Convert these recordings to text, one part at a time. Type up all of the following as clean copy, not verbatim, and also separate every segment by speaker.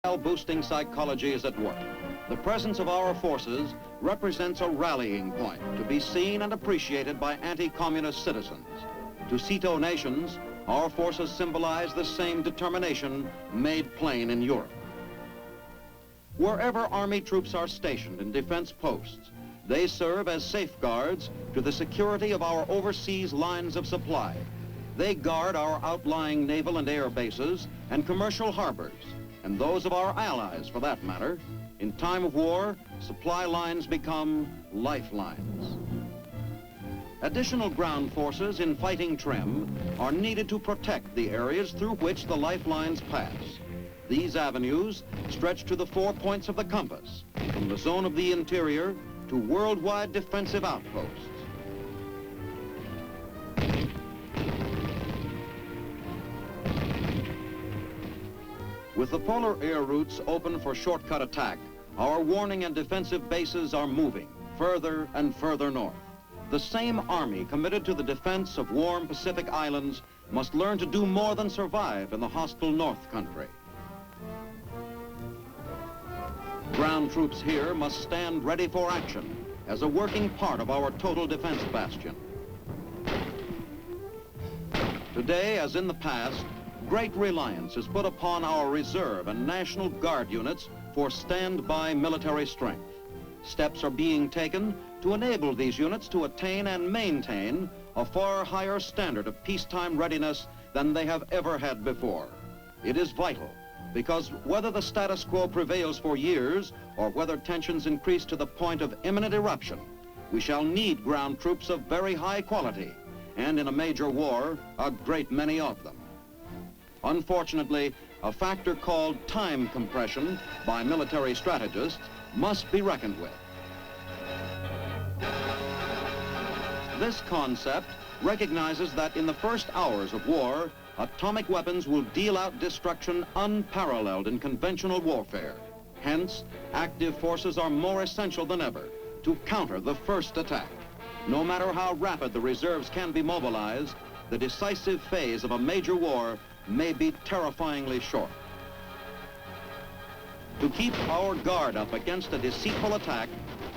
Speaker 1: Morale-boosting psychology is at work. The presence of our forces represents a rallying point to be seen and appreciated by anti-communist citizens. To Cito nations, our forces symbolize the same determination made plain in Europe. Wherever Army troops are stationed in defense posts, they serve as safeguards to the security of our overseas lines of supply. They guard our outlying naval and air bases and commercial harbors, and those of our allies, for that matter. In time of war, supply lines become lifelines. Additional ground forces in fighting trim are needed to protect the areas through which the lifelines pass. These avenues stretch to the 4 points of the compass, from the zone of the interior to worldwide defensive outposts. With the polar air routes open for shortcut attack, our warning and defensive bases are moving further and further north. The same Army committed to the defense of warm Pacific islands must learn to do more than survive in the hostile North Country. Ground troops here must stand ready for action as a working part of our total defense bastion. Today, as in the past, great reliance is put upon our reserve and National Guard units for standby military strength. Steps are being taken to enable these units to attain and maintain a far higher standard of peacetime readiness than they have ever had before. It is vital, because whether the status quo prevails for years or whether tensions increase to the point of imminent eruption, we shall need ground troops of very high quality, and in a major war, a great many of them. Unfortunately, a factor called time compression by military strategists must be reckoned with. This concept recognizes that in the first hours of war, atomic weapons will deal out destruction unparalleled in conventional warfare. Hence, active forces are more essential than ever to counter the first attack. No matter how rapid the reserves can be mobilized, the decisive phase of a major war may be terrifyingly short. To keep our guard up against a deceitful attack,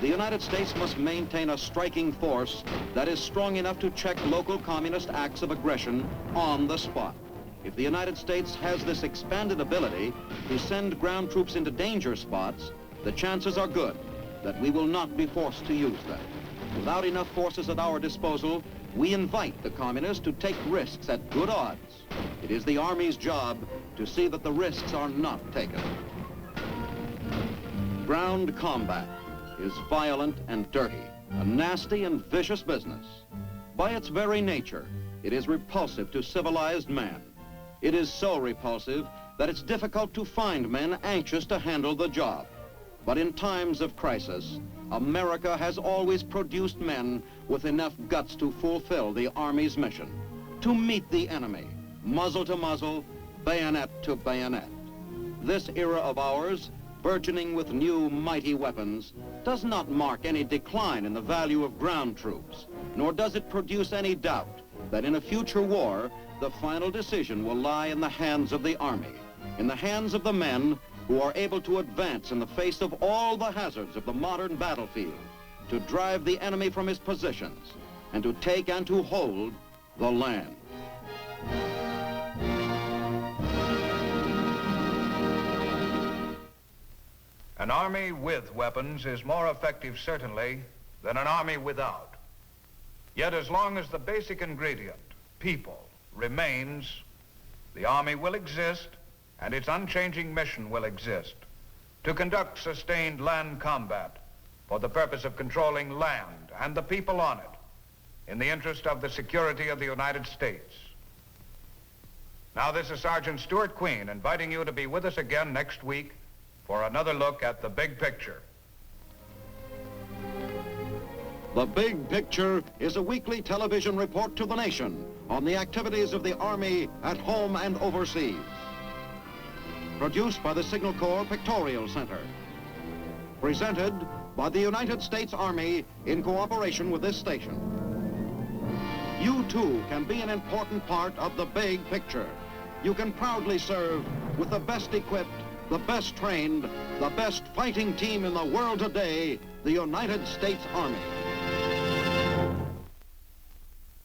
Speaker 1: the United States must maintain a striking force that is strong enough to check local communist acts of aggression on the spot. If the United States has this expanded ability to send ground troops into danger spots, the chances are good that we will not be forced to use them. Without enough forces at our disposal, we invite the communists to take risks at good odds. It is the Army's job to see that the risks are not taken. Ground combat is violent and dirty, a nasty and vicious business. By its very nature, it is repulsive to civilized man. It is so repulsive that it's difficult to find men anxious to handle the job. But in times of crisis, America has always produced men with enough guts to fulfill the Army's mission, to meet the enemy, muzzle to muzzle, bayonet to bayonet. This era of ours, burgeoning with new mighty weapons, does not mark any decline in the value of ground troops, nor does it produce any doubt that in a future war, the final decision will lie in the hands of the Army, in the hands of the men who are able to advance in the face of all the hazards of the modern battlefield, to drive the enemy from his positions, and to take and to hold the land.
Speaker 2: An army with weapons is more effective, certainly, than an army without. Yet as long as the basic ingredient, people, remains, the army will exist, and its unchanging mission will exist, to conduct sustained land combat for the purpose of controlling land and the people on it, in the interest of the security of the United States. Now, this is Sergeant Stuart Queen inviting you to be with us again next week for another look at the big picture.
Speaker 1: The Big Picture is a weekly television report to the nation on the activities of the Army at home and overseas. Produced by the Signal Corps Pictorial Center. Presented by the United States Army in cooperation with this station. You too can be an important part of the big picture. You can proudly serve with the best equipped the best trained, the best fighting team in the world today, the United States Army.